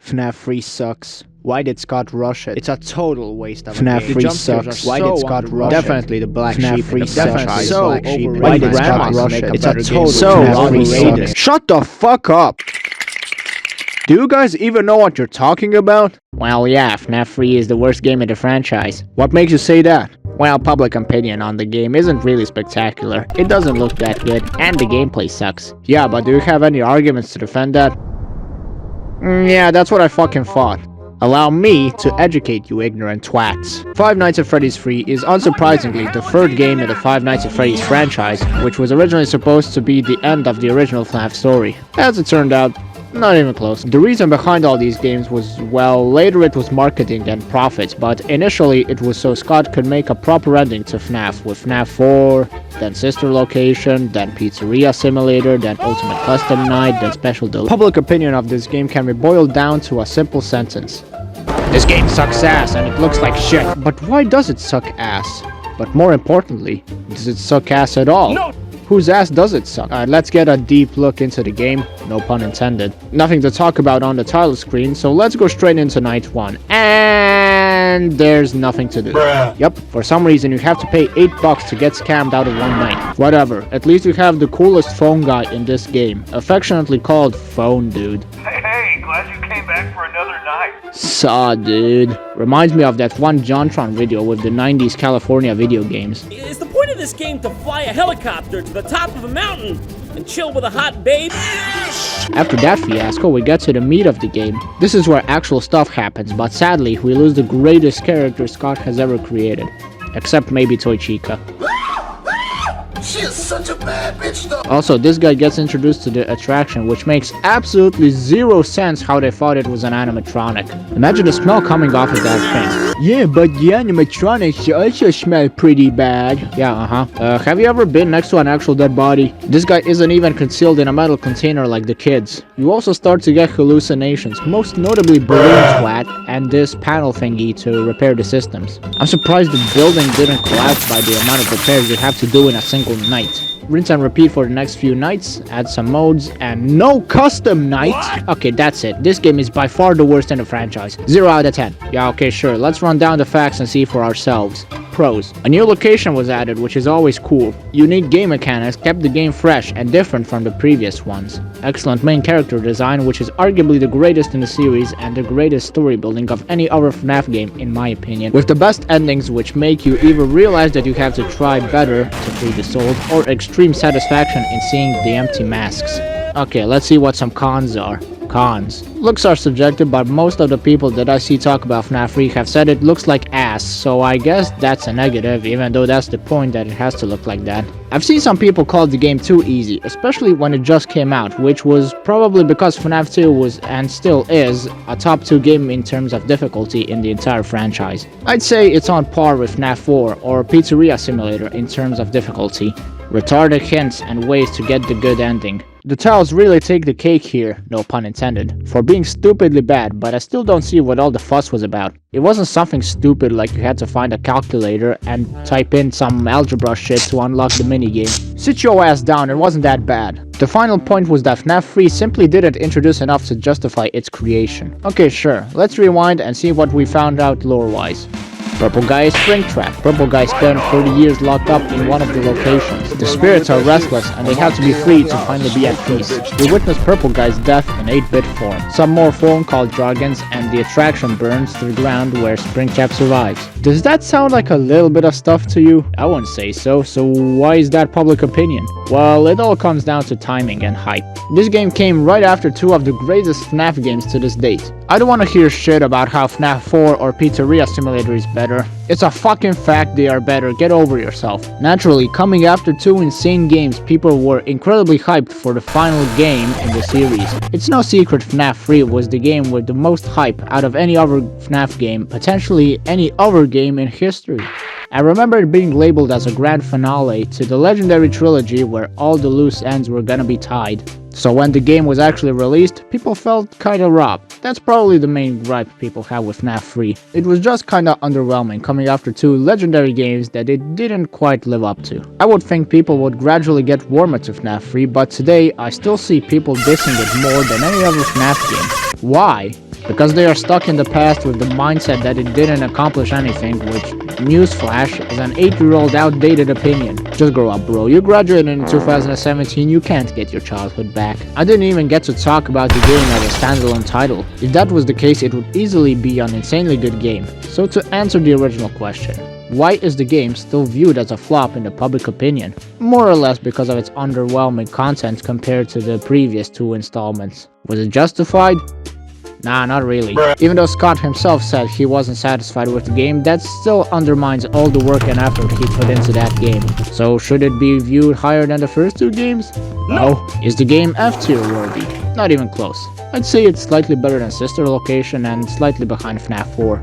FNaF 3 sucks. Why did Scott rush it? It's a total waste of FNaF a game. 3 sucks. Why did Scott rush it? Definitely the black FNaF sheep 3 in the sucks. franchise. So Black sheep. overrated. Why did Scott Scott rush make it? a It's a better game? total So overrated. overrated. Shut the fuck up! Do you guys even know what you're talking about? Well, yeah, FNaF 3 is the worst game in the franchise. What makes you say that? Well, public opinion on the game isn't really spectacular. It doesn't look that good, and the gameplay sucks. Yeah, but do you have any arguments to defend that? Yeah, that's what I fucking thought. Allow me to educate you ignorant twats. Five Nights at Freddy's 3 is unsurprisingly the third game in the Five Nights at Freddy's franchise, which was originally supposed to be the end of the original FNaF story. As it turned out, not even close. The reason behind all these games was, well, later it was marketing and profits, but initially it was so Scott could make a proper ending to FNaF, with FNaF 4, then Sister Location, then Pizzeria Simulator, then Ultimate Custom Night, then Special Delivery. Public opinion of this game can be boiled down to a simple sentence. This game sucks ass and it looks like shit. But why does it suck ass? But more importantly, does it suck ass at all? No! Whose ass does it suck? Let's get a deep look into the game, no pun intended. Nothing to talk about on the title screen, so let's go straight into night 1. And there's nothing to do. Bruh. Yep, for some reason you have to pay $8 to get scammed out of one night. Whatever, at least you have the coolest phone guy in this game, affectionately called Phone Dude. Hey, glad you came back for another night. Saw, dude. Reminds me of that one JonTron video with the 90s California video games. Is the point of this game to fly a helicopter to the top of a mountain and chill with a hot babe? After that fiasco, we get to the meat of the game. This is where actual stuff happens, but sadly, we lose the greatest character Scott has ever created. Except maybe Toy Chica. She is such a bad bitch though. Also, this guy gets introduced to the attraction, which makes absolutely zero sense how they thought it was an animatronic. Imagine the smell coming off of that thing. Yeah, but the animatronics also smell pretty bad. Yeah, have you ever been next to an actual dead body? This guy isn't even concealed in a metal container like the kids. You also start to get hallucinations, most notably balloon twat and this panel thingy to repair the systems. I'm surprised the building didn't collapse by the amount of repairs you have to do in a single night. Rinse and repeat for the next few nights, add some modes, and no custom night. What? Okay, that's it. This game is by far the worst in the franchise. 0 out of 10. Yeah, okay, sure. Let's run down the facts and see for ourselves. Pros. A new location was added, which is always cool. Unique game mechanics kept the game fresh and different from the previous ones. Excellent main character design, which is arguably the greatest in the series and the greatest story building of any other FNaF game, in my opinion. With the best endings, which make you either realize that you have to try better to free the soul, or extreme satisfaction in seeing the empty masks. Okay, let's see what some cons are. Cons. Looks are subjective, but most of the people that I see talk about FNaF 3 have said it looks like ass, so I guess that's a negative, even though that's the point that it has to look like that. I've seen some people call the game too easy, especially when it just came out, which was probably because FNaF 2 was, and still is, a top 2 game in terms of difficulty in the entire franchise. I'd say it's on par with FNaF 4 or Pizzeria Simulator in terms of difficulty. Retarded hints and ways to get the good ending. The tiles really take the cake here, no pun intended, for being stupidly bad, but I still don't see what all the fuss was about. It wasn't something stupid like you had to find a calculator and type in some algebra shit to unlock the minigame. Sit your ass down, it wasn't that bad. The final point was that FNaF 3 simply didn't introduce enough to justify its creation. Okay, sure, let's rewind and see what we found out lore-wise. Purple guy is Springtrap. Purple guy spent 30 years locked up in one of the locations. The spirits are restless and they have to be freed to finally be at peace. We witness Purple guy's death in 8-bit form. Some more phone call jargons and the attraction burns to the ground where Springtrap survives. Does that sound like a little bit of stuff to you? I wouldn't say so why is that public opinion? Well, it all comes down to timing and hype. This game came right after 2 of the greatest FNaF games to this date. I don't want to hear shit about how FNaF 4 or Pizzeria Simulator is better. It's a fucking fact they are better, get over yourself. Naturally, coming after 2 insane games, people were incredibly hyped for the final game in the series. It's no secret FNaF 3 was the game with the most hype out of any other FNaF game, potentially any other game in history. I remember it being labeled as a grand finale to the legendary trilogy where all the loose ends were gonna be tied. So when the game was actually released, people felt kinda robbed. That's probably the main gripe people have with FNAF 3. It was just kinda underwhelming coming after 2 legendary games that it didn't quite live up to. I would think people would gradually get warmer to FNAF 3, but today I still see people dissing it more than any other FNAF game. Why? Because they are stuck in the past with the mindset that it didn't accomplish anything, which, newsflash, is an 8-year-old outdated opinion. Just grow up, bro. You graduated in 2017, you can't get your childhood back. I didn't even get to talk about the game as a standalone title. If that was the case, it would easily be an insanely good game. So to answer the original question, why is the game still viewed as a flop in the public opinion? More or less because of its underwhelming content compared to the previous 2 installments. Was it justified? Nah, not really. Even though Scott himself said he wasn't satisfied with the game, that still undermines all the work and effort he put into that game. So should it be viewed higher than the first 2 games? No. Is the game F-tier worthy? Not even close. I'd say it's slightly better than Sister Location and slightly behind FNAF 4.